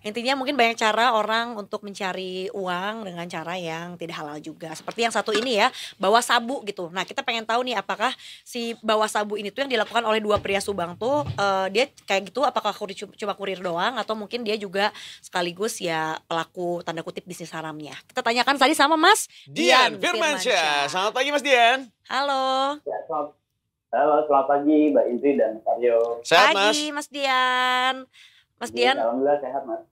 Intinya mungkin banyak cara orang untuk mencari uang dengan cara yang tidak halal juga. Seperti yang satu ini ya, bawa sabu gitu. Nah, kita pengen tahu nih apakah si bawa sabu ini tuh yang dilakukan oleh 2 pria Subang tuh, dia kayak gitu apakah cuma kurir doang atau mungkin dia juga sekaligus ya pelaku tanda kutip bisnis haramnya. Kita tanyakan tadi sama Mas Dian Dian Firmansyah. Firmansyah. Selamat pagi Mas Dian. Halo. Ya, halo, selamat pagi Mbak Indri dan Mas Aryo. Sehat Pagi Mas? Mas Dian. Mas Dian, Alhamdulillah sehat Mas.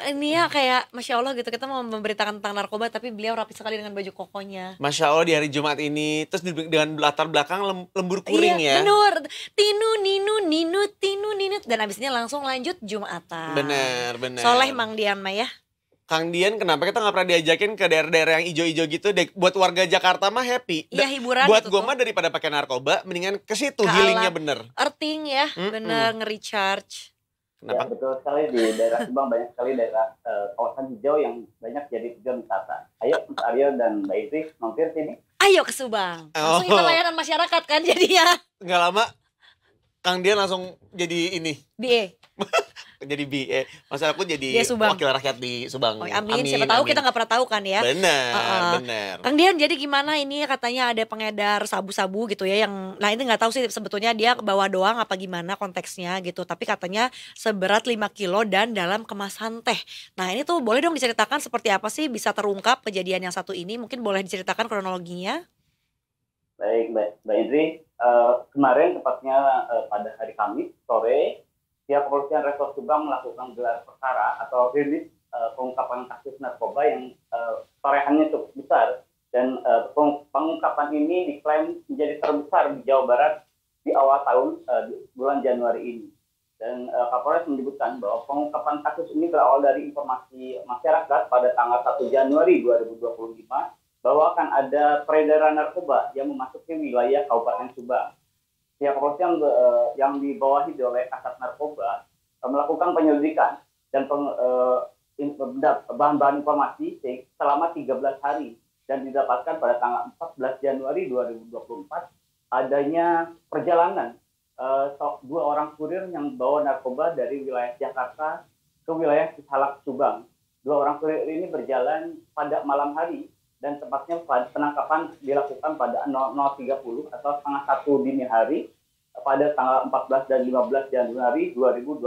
ini ya kayak Masya Allah gitu, kita mau memberitakan tentang narkoba tapi beliau rapi sekali dengan baju kokonya. Masya Allah di hari Jumat ini, terus dengan latar belakang lembur kuring Iya, ya. bener. Tinu ninu ninut tinu ninut dan abisnya langsung lanjut Jumatan. Bener. Soleh Mang Dian mah ya. Kang Dian, kenapa kita nggak pernah diajakin ke daerah-daerah yang ijo-ijo gitu? Buat warga Jakarta mah happy. Iya, hiburan Buat gitu gue tuh. mah daripada pakai narkoba, mendingan ke situ Ke healingnya alam bener. earthing ya, bener nge-recharge. Ya, Kenapa? betul sekali di daerah Subang banyak sekali daerah kawasan hijau yang banyak jadi tujuan wisata. Ayo Mas Aryo dan Mbak Indri mampir sini. Ayo ke Subang. Langsung kita layanan masyarakat kan jadinya. Nggak lama, Kang Dian langsung jadi ini. BE. Jadi BE. Masa aku jadi Dia Subang. wakil rakyat di Subang. Oh, amin. Siapa tahu kita nggak pernah tahu kan ya. Bener. Kang Dian, jadi gimana ini katanya ada pengedar sabu-sabu gitu ya yang, nah ini nggak tahu sih sebetulnya dia bawa doang apa gimana konteksnya gitu, tapi katanya seberat 5 kilo dan dalam kemasan teh. Nah ini tuh boleh dong diceritakan seperti apa sih bisa terungkap kejadian yang satu ini, mungkin boleh diceritakan kronologinya? Baik Mbak Indri, kemarin tepatnya pada hari Kamis sore, pihak kepolisian Resort Subang melakukan gelar perkara atau rilis pengungkapan kasus narkoba yang torehannya cukup besar dan pengungkapan ini diklaim menjadi terbesar di Jawa Barat di awal tahun di bulan Januari ini. Dan Kapolres menyebutkan bahwa pengungkapan kasus ini berawal dari informasi masyarakat pada tanggal 1 Januari 2025 bahwa akan ada peredaran narkoba yang memasuki wilayah Kabupaten Subang. Pihak kepolisian yang dibawahi oleh Kasat Narkoba melakukan penyelidikan dan bahan-bahan informasi selama 13 hari dan didapatkan pada tanggal 14 Januari 2024 adanya perjalanan 2 orang kurir yang bawa narkoba dari wilayah Jakarta ke wilayah Cisalak Subang. 2 orang kurir ini berjalan pada malam hari dan tepatnya penangkapan dilakukan pada 00.30 atau setengah 1 dini hari pada tanggal 14 dan 15 Januari 2025.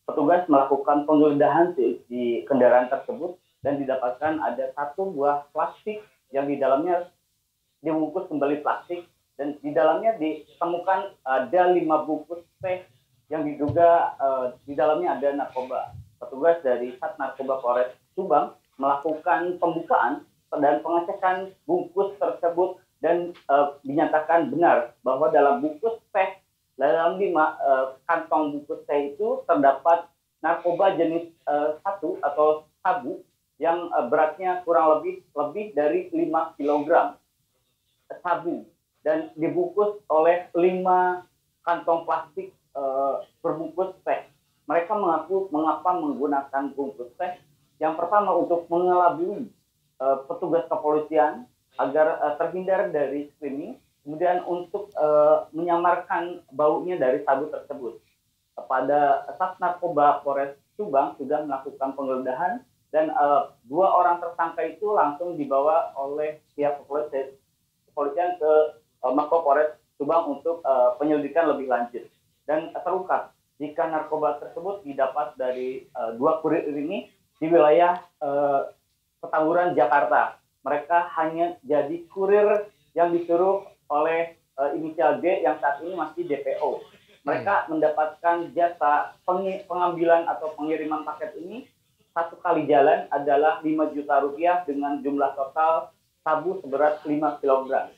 Petugas melakukan penggeledahan di kendaraan tersebut dan didapatkan ada 1 buah plastik yang di dalamnya dibungkus kembali plastik dan di dalamnya ditemukan ada 5 bungkus teh yang diduga di dalamnya ada narkoba. Petugas dari Sat Narkoba Polres Subang melakukan pembukaan dan pengecekan bungkus tersebut dan dinyatakan benar bahwa dalam bungkus teh, dalam 5 kantong bungkus teh itu terdapat narkoba jenis 1 atau sabu yang beratnya kurang lebih dari 5 kg sabu dan dibungkus oleh 5 kantong plastik berbungkus teh. Mereka mengaku mengapa menggunakan bungkus teh. Yang pertama untuk mengelabui petugas kepolisian agar terhindar dari screening, kemudian untuk menyamarkan baunya dari sabu tersebut. Pada Sat Narkoba Polres Subang sudah melakukan penggeledahan dan 2 orang tersangka itu langsung dibawa oleh pihak kepolisian ke Mako Polres Subang untuk penyelidikan lebih lanjut. Dan terungkap jika narkoba tersebut didapat dari 2 kurir ini di wilayah Petamburan, Jakarta. Mereka hanya jadi kurir yang disuruh oleh inisial G yang saat ini masih DPO. Mereka mendapatkan jasa pengambilan atau pengiriman paket ini 1 kali jalan adalah 5 juta rupiah dengan jumlah total sabu seberat 5 kg.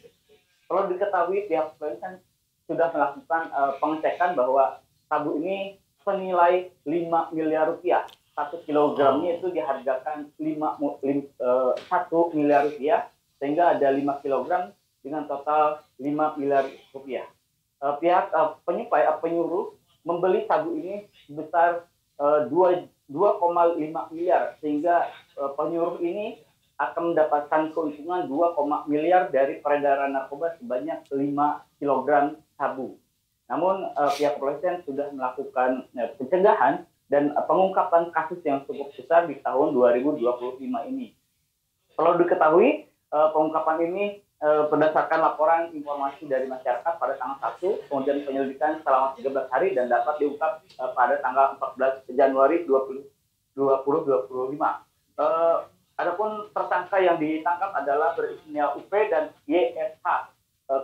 Perlu diketahui pihak kepolisian sudah melakukan pengecekan bahwa sabu ini senilai 5 miliar rupiah. 1 kilogramnya itu dihargakan 1 miliar rupiah, sehingga ada 5 kilogram dengan total 5 miliar rupiah. Pihak penyuruh membeli sabu ini sebesar 2,5 miliar, sehingga penyuruh ini akan mendapatkan keuntungan 2, miliar dari peredaran narkoba sebanyak 5 kilogram sabu. Namun pihak kepolisian sudah melakukan pencegahan dan pengungkapan kasus yang cukup besar di tahun 2025 ini. Perlu diketahui, pengungkapan ini berdasarkan laporan informasi dari masyarakat pada tanggal 1, kemudian penyelidikan selama 13 hari dan dapat diungkap pada tanggal 14 Januari 2025. Adapun tersangka yang ditangkap adalah berinisial UP dan YSH.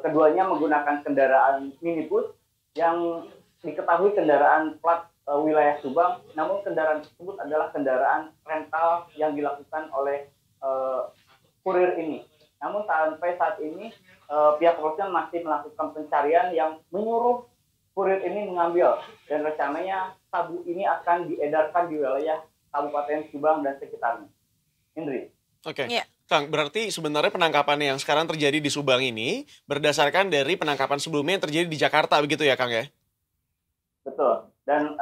Keduanya menggunakan kendaraan minibus yang diketahui kendaraan plat wilayah Subang, namun kendaraan tersebut adalah kendaraan rental yang dilakukan oleh kurir ini. Namun sampai saat ini pihak kepolisian masih melakukan pencarian yang menyuruh kurir ini mengambil, dan rencananya sabu ini akan diedarkan di wilayah Kabupaten Subang dan sekitarnya. Indri. Oke. Iya. Kang, berarti sebenarnya penangkapan yang sekarang terjadi di Subang ini berdasarkan dari penangkapan sebelumnya yang terjadi di Jakarta, begitu ya Kang ya? Betul. Dan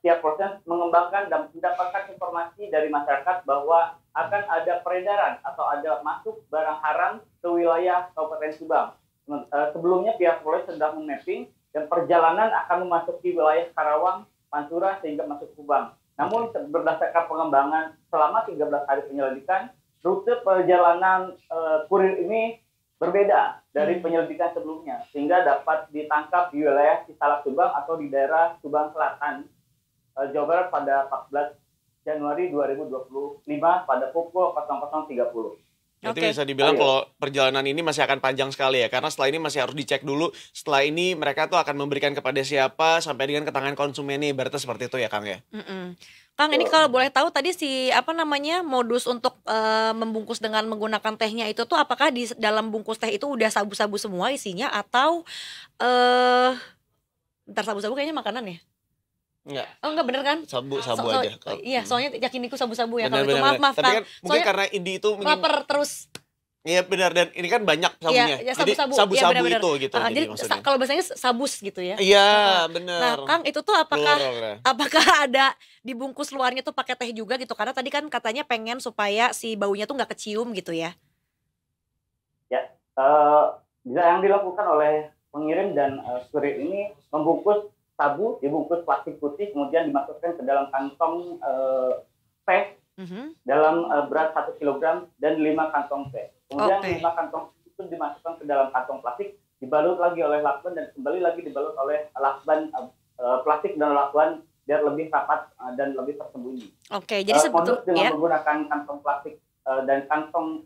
pihak kepolisian mengembangkan dan mendapatkan informasi dari masyarakat bahwa akan ada peredaran atau ada masuk barang haram ke wilayah Kabupaten Subang. Sebelumnya pihak kepolisian sedang memapping dan perjalanan akan memasuki wilayah Karawang, Pantura sehingga masuk Subang. Namun berdasarkan pengembangan selama 13 hari penyelidikan, rute perjalanan kurir ini berbeda dari penyelidikan sebelumnya, sehingga dapat ditangkap di wilayah Cisalak Subang atau di daerah Subang Selatan, Jawa Barat pada 14 Januari 2025 pada pukul 00.30. Berarti Oke. bisa dibilang kalau perjalanan ini masih akan panjang sekali ya, karena setelah ini masih harus dicek dulu. Setelah ini mereka tuh akan memberikan kepada siapa sampai dengan ke tangan konsumen nih, berarti seperti itu ya Kang ya? Mm-mm. Kang, ini kalau boleh tahu tadi modus untuk membungkus dengan menggunakan tehnya itu tuh apakah di dalam bungkus teh itu udah sabu-sabu semua isinya atau bentar, sabu-sabu kayaknya makanan ya? Enggak, Oh enggak, bener kan? sabu So- aja. iya, soalnya yakiniku sabu-sabu ya Benar, kalau itu. benar, Maaf Tapi Kang. kan mungkin Soalnya karena Indi itu lapar terus. Iya benar, dan ini kan banyak sabunya. Iya, Jadi sabu-sabu. sabu-sabu Iya, benar-benar. itu gitu Ah, jadi jadi maksudnya. kalau bahasanya sabus gitu ya. Iya, Nah, benar. Kang, itu tuh apakah Plural ya. ada dibungkus luarnya tuh pakai teh juga gitu? Karena tadi kan katanya pengen supaya si baunya tuh nggak kecium gitu ya. Ya, yang dilakukan oleh pengirim dan kurir ini membungkus sabu, dibungkus plastik putih, kemudian dimasukkan ke dalam kantong teh Mhm. dalam berat 1 kg dan 5 kantong teh. Kemudian Oke. 5 kantong itu dimasukkan ke dalam kantong plastik, dibalut lagi oleh lakban dan kembali lagi dibalut oleh lakban plastik dan lakban biar lebih rapat dan lebih tersembunyi. Oke, jadi Modus dengan ya. menggunakan kantong plastik dan kantong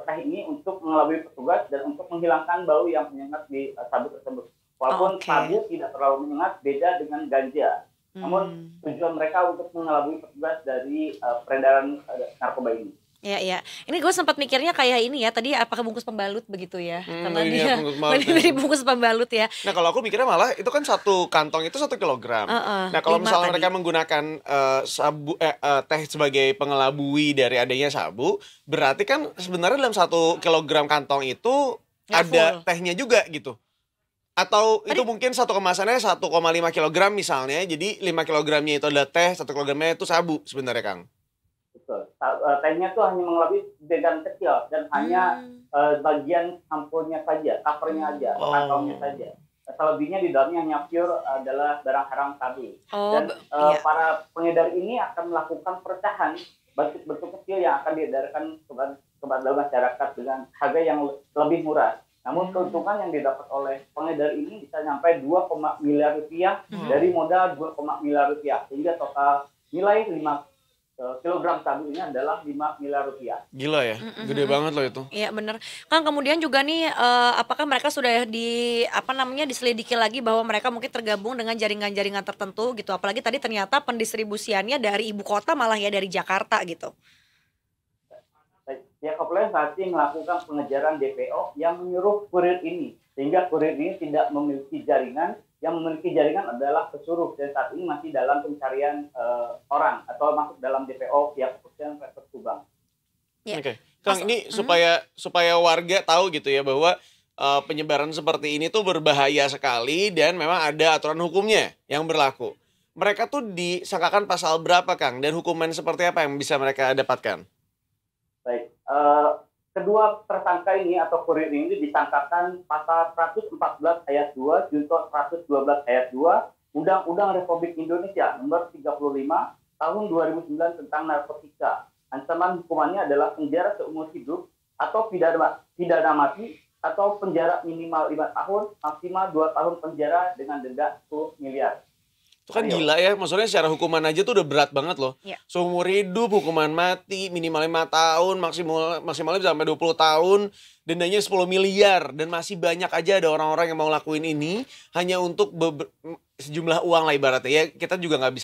teh ini untuk mengelabui petugas dan untuk menghilangkan bau yang menyengat di sabu tersebut. Walaupun Oke. sabu tidak terlalu menyengat, beda dengan ganja. Namun tujuan mereka untuk mengelabui petugas dari peredaran narkoba ini. Iya, iya. Ini gue sempat mikirnya kayak ini ya, tadi apakah bungkus pembalut begitu ya? Karena ini dia bungkus pembalut. dari bungkus pembalut ya. Nah kalau aku mikirnya malah itu kan satu kantong itu 1 kilogram. Nah kalau 5 misalnya tadi. mereka menggunakan teh sebagai pengelabui dari adanya sabu, berarti kan sebenarnya dalam 1 kilogram kantong itu Nggak ada full. tehnya juga gitu. Atau itu Tadi- mungkin satu kemasannya 1,5 kilogram misalnya, jadi 5 kilogramnya itu adalah teh, 1 kilogramnya itu sabu sebenarnya Kang. Betul. Tehnya itu hanya mengelabui sebagian kecil dan hanya bagian sampulnya saja, covernya aja, Oh. kantongnya saja. Selebihnya di dalamnya hanya pure adalah barang haram sabu. Oh, Dan iya. para pengedar ini akan melakukan pecahan bentuk-bentuk kecil yang akan diedarkan kepada masyarakat dengan harga yang lebih murah. Namun keuntungan yang didapat oleh pengedar ini bisa sampai 2, miliar rupiah dari modal 2, miliar rupiah, sehingga total nilai 5 kilogram sabu ini adalah 5 miliar rupiah. Gila ya, gede banget loh itu. Iya bener Kang, kemudian juga nih apakah mereka sudah diselidiki lagi bahwa mereka mungkin tergabung dengan jaringan-jaringan tertentu gitu, apalagi tadi ternyata pendistribusiannya dari ibu kota malah ya dari Jakarta gitu. Pihak kepolisian saat ini melakukan pengejaran DPO yang menyuruh kurir ini, sehingga kurir ini tidak memiliki jaringan. Yang memiliki jaringan adalah pesuruh, dan saat ini masih dalam pencarian orang atau masuk dalam DPO pihak kepolisian Resort Subang. Ya. Oke, Kang, ini supaya warga tahu gitu ya bahwa penyebaran seperti ini tuh berbahaya sekali dan memang ada aturan hukumnya yang berlaku. Mereka tuh disangkakan pasal berapa, Kang? Dan hukuman seperti apa yang bisa mereka dapatkan? Baik, kedua tersangka ini atau kurir ini disangkakan pasal 114 ayat 2, junto 112 ayat 2, Undang-Undang Republik Indonesia Nomor 35 Tahun 2009 tentang narkotika. Ancaman hukumannya adalah penjara seumur hidup atau pidana mati atau penjara minimal 5 tahun, maksimal 2 tahun penjara dengan denda 10 miliar. Itu kan Ayo. gila ya, maksudnya secara hukuman aja tuh udah berat banget loh. Iya. Seumur hidup, hukuman mati, minimal 5 tahun, maksimalnya bisa sampai 20 tahun, dendanya 10 miliar. Dan masih banyak aja ada orang-orang yang mau lakuin ini hanya untuk sejumlah uang lah ibaratnya. Ya kita juga nggak bisa